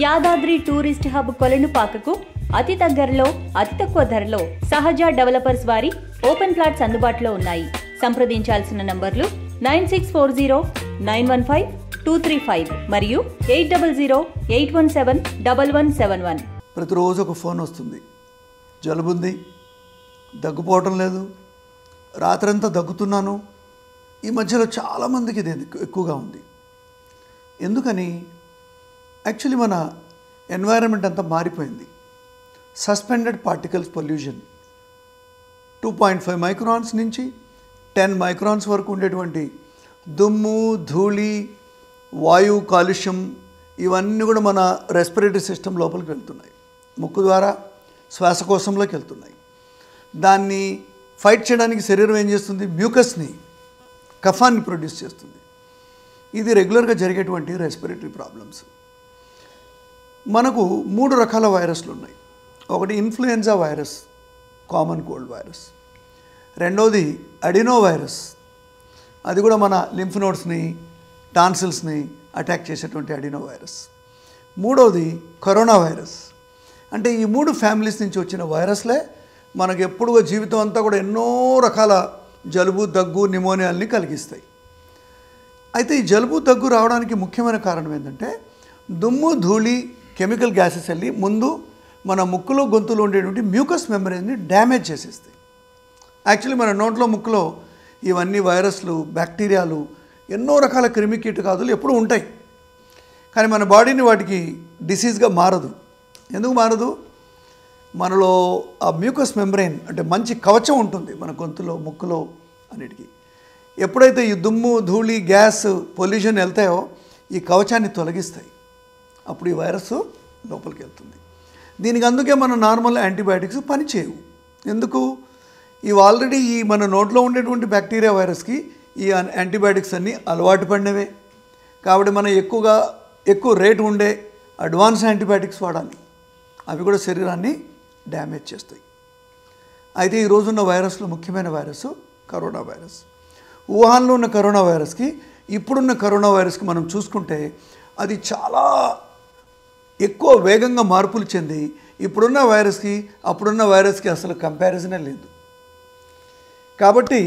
Yadadri tourist hub కొలనుపాకకు అతి దగ్గరలో అతి తక్కువ ధరలో సహజ డెవలపర్స్ వారి ఓపెన్ ప్లాట్స్ అందుబాటులో ఉన్నాయి. సంప్రదించాల్సిన నంబర్లు 9640915235 మరియు 8008171171. ప్రతిరోజు ఒక ఫోన్ వస్తుంది, జలుబుంది, దగ్గుపోవటం లేదు, రాత్రంతా దగ్గుతున్నాను. ఈ మధ్యలో చాలామందికి ఇది ఎక్కువగా ఉంది. ఎందుకని? యాక్చువల్లీ మన ఎన్వైరన్మెంట్ అంతా మారిపోయింది. సస్పెండెడ్ పార్టికల్స్ పొల్యూషన్ 2.5 మైక్రాన్స్ నుంచి 10 మైక్రాన్స్ వరకు ఉండేటువంటి దుమ్ము, ధూళి, వాయు కాలుష్యం ఇవన్నీ కూడా మన రెస్పిరేటరీ సిస్టమ్ లోపలికి వెళ్తున్నాయి. ముక్కు ద్వారా శ్వాసకోశంలోకి వెళ్తున్నాయి. దాన్ని ఫైట్ చేయడానికి శరీరం ఏం చేస్తుంది? మ్యూకస్ని, కఫాన్ని ప్రొడ్యూస్ చేస్తుంది. ఇది రెగ్యులర్గా జరిగేటువంటి రెస్పిరేటరీ ప్రాబ్లమ్స్. మనకు 3 రకాల వైరస్లు ఉన్నాయి. ఒకటి influenza virus, common cold virus. రెండోది అడినో వైరస్, అది కూడా మన లింఫ్ నోడ్స్ని, టాన్సిల్స్ని అటాక్ చేసేటువంటి అడినో వైరస్. మూడోది కరోనా వైరస్. అంటే ఈ 3 ఫ్యామిలీస్ నుంచి వచ్చిన వైరస్లే మనకు ఎప్పుడుగా జీవితం అంతా కూడా ఎన్నో రకాల జలుబు, దగ్గు, న్యూమోనియాల్ని కలిగిస్తాయి. అయితే ఈ జలుబు, దగ్గు రావడానికి ముఖ్యమైన కారణం ఏంటంటే దుమ్ము, ధూళి, కెమికల్ గ్యాసెస్ వెళ్ళి ముందు మన ముక్కులో, గొంతులో ఉండేటువంటి మ్యూకస్ మెంబ్రేన్ని డ్యామేజ్ చేసేస్తాయి. యాక్చువల్లీ మన నోట్లో, ముక్కులో ఇవన్నీ వైరస్లు, బ్యాక్టీరియాలు, ఎన్నో రకాల క్రిమి కీటకాదులు ఎప్పుడూ ఉంటాయి. కానీ మన బాడీని వాటికి డిసీజ్గా మారదు. ఎందుకు మారదు? మనలో ఆ మ్యూకస్ మెంబ్రెయిన్ అంటే మంచి కవచం ఉంటుంది మన గొంతులో, ముక్కులో అన్నిటికీ. ఎప్పుడైతే ఈ దుమ్ము, ధూళి, గ్యాస్, పొల్యూషన్ వెళ్తాయో ఈ కవచాన్ని తొలగిస్తాయి. అప్పుడు ఈ వైరస్ లోపలికి వెళ్తుంది. దీనికి అందుకే మన నార్మల్ యాంటీబయాటిక్స్ పనిచేయవు. ఎందుకు? ఇవి ఆల్రెడీ ఈ మన నోట్లో ఉండేటువంటి బ్యాక్టీరియా వైరస్కి ఈ యాంటీబయాటిక్స్ అన్నీ అలవాటు పడినవే. కాబట్టి మనం ఎక్కువ రేటు ఉండే అడ్వాన్స్ యాంటీబయాటిక్స్ వాడాలి. అవి కూడా శరీరాన్ని డ్యామేజ్ చేస్తాయి. అయితే ఈ రోజున్న వైరస్లో ముఖ్యమైన వైరస్ కరోనా వైరస్. వుహాన్లో ఉన్న కరోనా వైరస్కి ఇప్పుడున్న కరోనా వైరస్కి మనం చూసుకుంటే అది చాలా ఎక్కువ వేగంగా మార్పులు చెంది ఇప్పుడున్న వైరస్కి అప్పుడున్న వైరస్కి అసలు కంపారిజనే లేదు. కాబట్టి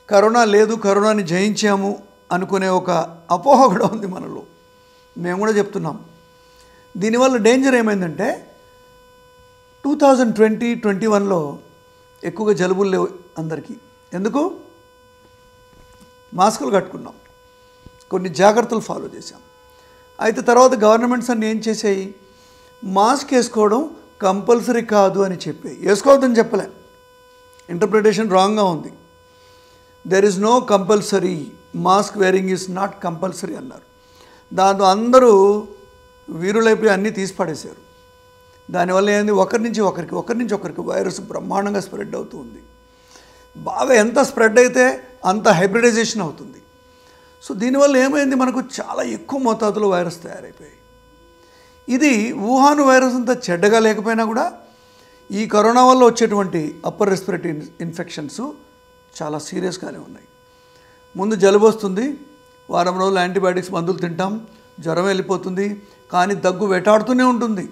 కరోనా లేదు, కరోనాని జయించాము అనుకునే ఒక అపోహ కూడా ఉంది మనలో. మేము కూడా చెప్తున్నాం. దీనివల్ల డేంజర్ ఏమైందంటే 2020-21లో ఎక్కువగా జలుబులు లేవు అందరికీ. ఎందుకు? మాస్కులు కట్టుకున్నాం, కొన్ని జాగ్రత్తలు ఫాలో చేశాం. అయితే తర్వాత గవర్నమెంట్స్ అన్నీ ఏం చేసాయి? మాస్క్ వేసుకోవడం కంపల్సరీ కాదు అని చెప్పి, వేసుకోవద్దని చెప్పలే, ఇంటర్ప్రిటేషన్ రాంగ్గా ఉంది. There is no compulsory, mask wearing is not compulsory అన్నారు. దాంతో అందరూ వీరులైపోయి అన్నీ తీసి పడేశారు. దానివల్ల ఏంది? ఒకరి నుంచి ఒకరికి వైరస్ బ్రహ్మాండంగా స్ప్రెడ్ అవుతూ ఉంది. బాగా ఎంత స్ప్రెడ్ అయితే అంత హైబ్రిడైజేషన్ అవుతుంది. సో దీనివల్ల ఏమైంది? మనకు చాలా ఎక్కువ మోతాదులో వైరస్ తయారైపోయాయి. ఇది వుహాన్ వైరస్ అంతా చెడ్డగా లేకపోయినా కూడా ఈ కరోనా వల్ల వచ్చేటువంటి అప్పర్ రెస్పిరేటరీ ఇన్ఫెక్షన్స్ చాలా సీరియస్గానే ఉన్నాయి. ముందు జలుబు వస్తుంది, వారం రోజులు యాంటీబయాటిక్స్ మందులు తింటాం, జ్వరం వెళ్ళిపోతుంది. కానీ దగ్గు వెటాడుతూనే ఉంటుంది,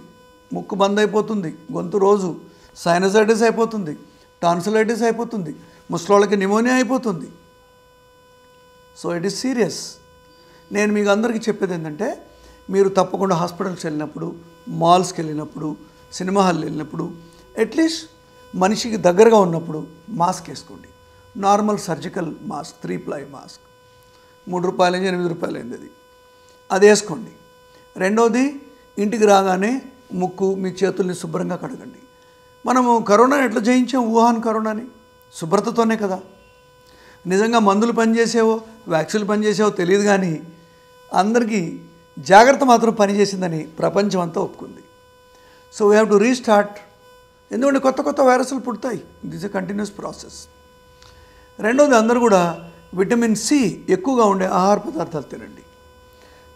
ముక్కు బంద్ అయిపోతుంది, గొంతు రోజు సైనసైటిస్ అయిపోతుంది, టాన్సిలైటిస్ అయిపోతుంది, ముసలోళ్ళకి న్యూమోనియా అయిపోతుంది. So it is serious. నేను మీకు అందరికీ చెప్పేది ఏంటంటే మీరు తప్పకుండా హాస్పిటల్స్కి వెళ్ళినప్పుడు, మాల్స్కి వెళ్ళినప్పుడు, సినిమా హాల్ వెళ్ళినప్పుడు అట్లీస్ట్ మనిషికి దగ్గరగా ఉన్నప్పుడు మాస్క్ వేసుకోండి. Normal surgical mask, 3 ply mask, ₹3 8 అయింది, అది వేసుకోండి. రెండోది, ఇంటికి రాగానే ముక్కు, మీ చేతుల్ని శుభ్రంగా కడగండి. మనము కరోనాని ఎట్లా జయించాం? వుహాన్ కరోనాని శుభ్రతతోనే కదా. నిజంగా మందులు పనిచేసేవో, వ్యాక్సిన్లు పనిచేసేవో తెలియదు, కానీ అందరికీ జాగ్రత్త మాత్రం పనిచేసిందని ప్రపంచం అంతా ఒప్పుకుంది. So we have to restart. ఎందుకంటే కొత్త వైరస్లు పుడతాయి. This a continuous process. రెండోది, అందరూ కూడా విటమిన్ సి ఎక్కువగా ఉండే ఆహార పదార్థాలు తినండి.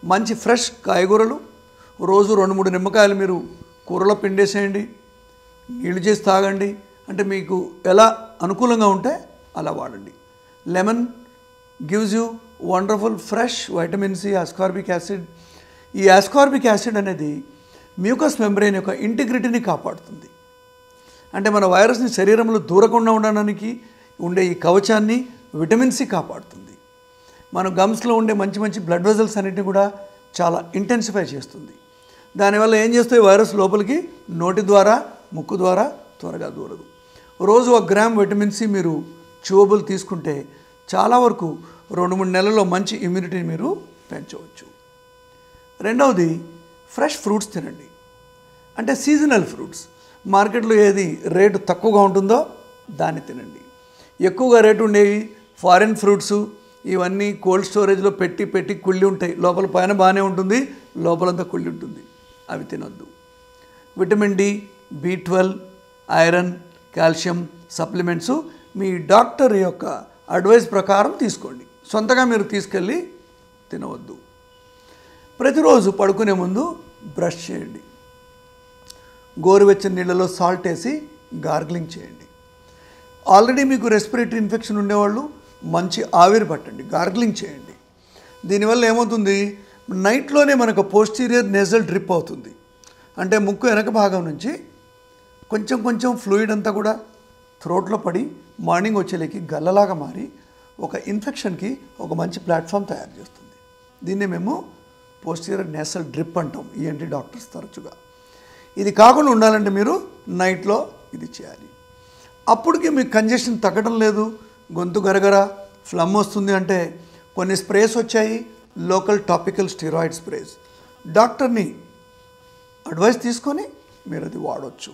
మంచి ఫ్రెష్ కాయగూరలు, రోజు 2-3 నిమ్మకాయలు మీరు కూరలో పిండేసేయండి, నీళ్ళు చేసి తాగండి. అంటే మీకు ఎలా అనుకూలంగా ఉంటే అలా వాడండి. Lemon gives you wonderful fresh vitamin C, ascorbic acid. ఈ ఆస్కార్బిక్ యాసిడ్ అనేది మ్యూకస్ మెంబ్రెయిన్ యొక్క ఇంటిగ్రిటీని కాపాడుతుంది. అంటే మన వైరస్ని శరీరంలో దూరకుండా ఉండడానికి ఉండే ఈ కవచాన్ని విటమిన్ సి కాపాడుతుంది. మన గమ్స్లో ఉండే మంచి మంచి బ్లడ్ వెజల్స్ అన్నిటిని కూడా చాలా ఇంటెన్సిఫై చేస్తుంది. దానివల్ల ఏం చేస్తాయి, వైరస్ లోపలికి నోటి ద్వారా ముక్కు ద్వారా త్వరగా దూరదు. రోజు 1 గ్రామ్ విటమిన్ సి మీరు చూవబుల్ తీసుకుంటే చాలా వరకు 2-3 నెలల్లో మంచి ఇమ్యూనిటీని మీరు పెంచవచ్చు. రెండవది, ఫ్రెష్ ఫ్రూట్స్ తినండి. అంటే సీజనల్ ఫ్రూట్స్, మార్కెట్లో ఏది రేటు తక్కువగా ఉంటుందో దాన్ని తినండి. ఎక్కువగా రేటు ఉండేవి ఫారిన్ ఫ్రూట్స్, ఇవన్నీ కోల్డ్ స్టోరేజ్లో పెట్టి కుళ్ళి ఉంటాయి. లోపల పైన బాగానే ఉంటుంది, లోపలంతా కుళ్ళి ఉంటుంది. అవి తినొద్దు. Vitamin D, B12, iron, calcium supplements మీ డాక్టర్ యొక్క అడ్వైస్ ప్రకారం తీసుకోండి. సొంతగా మీరు తీసుకెళ్ళి తినవద్దు. ప్రతిరోజు పడుకునే ముందు బ్రష్ చేయండి. గోరువెచ్చని నీళ్ళలో సాల్ట్ వేసి గార్గ్లింగ్ చేయండి. ఆల్రెడీ మీకు రెస్పిరేటరీ ఇన్ఫెక్షన్ ఉండేవాళ్ళు మంచి ఆవిరి పట్టండి, గార్గ్లింగ్ చేయండి. దీనివల్ల ఏమవుతుంది, నైట్లోనే మనకు పోస్టీరియర్ నేజల్ డ్రిప్ అవుతుంది. అంటే ముక్కు వెనక భాగం నుంచి కొంచెం ఫ్లూయిడ్ అంతా కూడా థ్రోట్లో పడి మార్నింగ్ వచ్చేలేకి గల్లలాగా మారి ఒక ఇన్ఫెక్షన్కి ఒక మంచి ప్లాట్ఫామ్ తయారు చేస్తుంది. దీన్ని మేము పోస్టీరియర్ నేసల్ డ్రిప్ అంటాం ENT డాక్టర్స్ తరచుగా. ఇది కాకుండా ఉండాలంటే మీరు నైట్లో ఇది చేయాలి. అప్పటికి మీకు కంజెషన్ తగ్గడం లేదు, గొంతు గరగర, ఫ్లమ్ వస్తుంది అంటే కొన్ని స్ప్రేస్ వచ్చాయి, లోకల్ టాపికల్ స్టెరాయిడ్ స్ప్రేస్. డాక్టర్ని అడ్వైస్ తీసుకొని మీరు అది వాడవచ్చు.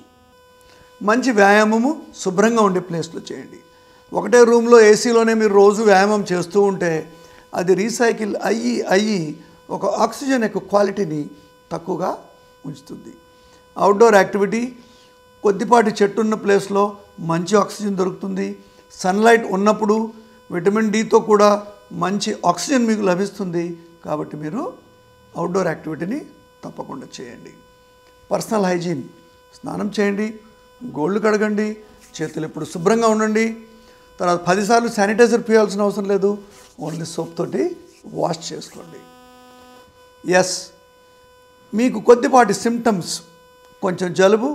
మంచి వ్యాయామము శుభ్రంగా ఉండే ప్లేస్లో చేయండి. ఒకటే రూమ్లో ఏసీలోనే మీరు రోజు వ్యాయామం చేస్తూ ఉంటే అది రీసైకిల్ అయ్యి ఒక ఆక్సిజన్ యొక్క క్వాలిటీని తక్కువగా ఉంచుతుంది. అవుట్డోర్ యాక్టివిటీ, కొద్దిపాటి చెట్టు ఉన్న ప్లేస్లో మంచి ఆక్సిజన్ దొరుకుతుంది. సన్లైట్ ఉన్నప్పుడు విటమిన్ డితో కూడా మంచి ఆక్సిజన్ మీకు లభిస్తుంది. కాబట్టి మీరు అవుట్డోర్ యాక్టివిటీని తప్పకుండా చేయండి. పర్సనల్ హైజీన్, స్నానం చేయండి, గోళ్ళు కడగండి, చేతులు ఎప్పుడు శుభ్రంగా ఉండండి. తర్వాత 10 సార్లు శానిటైజర్ పీయాల్సిన అవసరం లేదు, ఓన్లీ సోప్ తోటి వాష్ చేసుకోండి. ఎస్, మీకు కొద్దిపాటి సిమ్టమ్స్, కొంచెం జలుబు,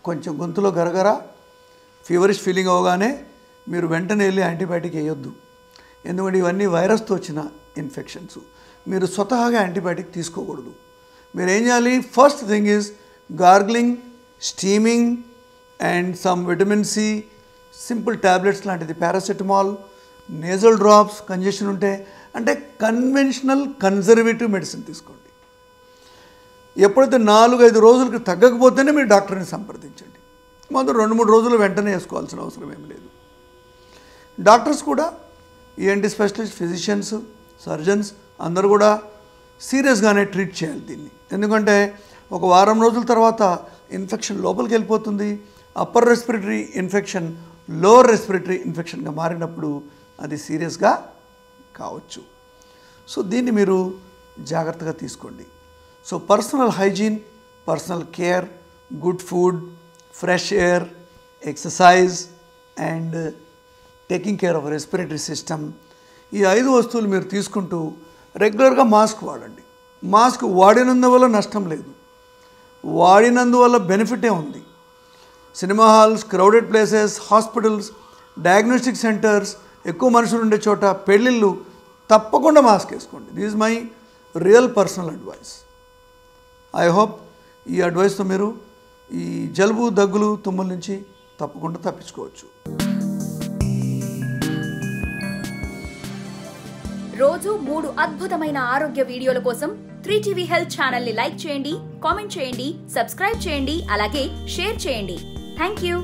కొంచెం గొంతులో గరగర, ఫీవరిష్ ఫీలింగ్ అవగానే మీరు వెంటనే వెళ్ళి యాంటీబయాటిక్ వేయొద్దు. ఎందుకంటే ఇవన్నీ వైరస్తో వచ్చిన ఇన్ఫెక్షన్స్. మీరు స్వతహాగా యాంటీబయాటిక్ తీసుకోకూడదు. మీరు ఏం చేయాలి, first thing is gargling, steaming and some vitamin C, simple tablets లాంటిది, పారాసెటమాల్, నేజల్ డ్రాప్స్ కంజెషన్ ఉంటే, అంటే కన్వెన్షనల్ కన్జర్వేటివ్ మెడిసిన్ తీసుకోండి. ఎప్పుడైతే 4-5 రోజులకి తగ్గకపోతేనే మీరు డాక్టర్ని సంప్రదించండి. మొదలు 2-3 రోజులు వెంటనే వేసుకోవాల్సిన అవసరం ఏమి లేదు. డాక్టర్స్ కూడా ENT స్పెషలిస్ట్, ఫిజిషియన్స్, సర్జన్స్ అందరూ కూడా సీరియస్గానే ట్రీట్ చేయాలి దీన్ని. ఎందుకంటే ఒక వారం రోజుల తర్వాత ఇన్ఫెక్షన్ లోపలికి వెళ్ళిపోతుంది. Upper respiratory infection lower respiratory ఇన్ఫెక్షన్గా మారినప్పుడు అది సీరియస్గా కావచ్చు. సో దీన్ని మీరు జాగ్రత్తగా తీసుకోండి. So personal hygiene, personal care, good food, fresh air, exercise and taking care of respiratory system, ఈ 5 వస్తువులు మీరు తీసుకుంటూ రెగ్యులర్గా మాస్క్ వాడండి. మాస్క్ వాడినందువల్ల నష్టం లేదు, వాడినందువల్ల బెనిఫిటే ఉంది. Cinema halls, crowded places, hospitals, diagnostic centres, ఎక్కువ మనుషులు ఉండే చోట, పెళ్ళిళ్ళు, తప్పకుండా మాస్క్ వేసుకోండి. This is my real personal advice. I hope ఈ అడ్వైస్తో మీరు ఈ జలుబు, దగ్గులు, తుమ్ముల నుంచి తప్పకుండా తప్పించుకోవచ్చు. రోజు 3 అద్భుతమైన ఆరోగ్య వీడియోల కోసం 3TV హెల్త్ ఛానల్ ని లైక్ చేయండి, కామెంట్ చేయండి, సబ్స్క్రైబ్ చేయండి, అలాగే షేర్ చేయండి. Thank you.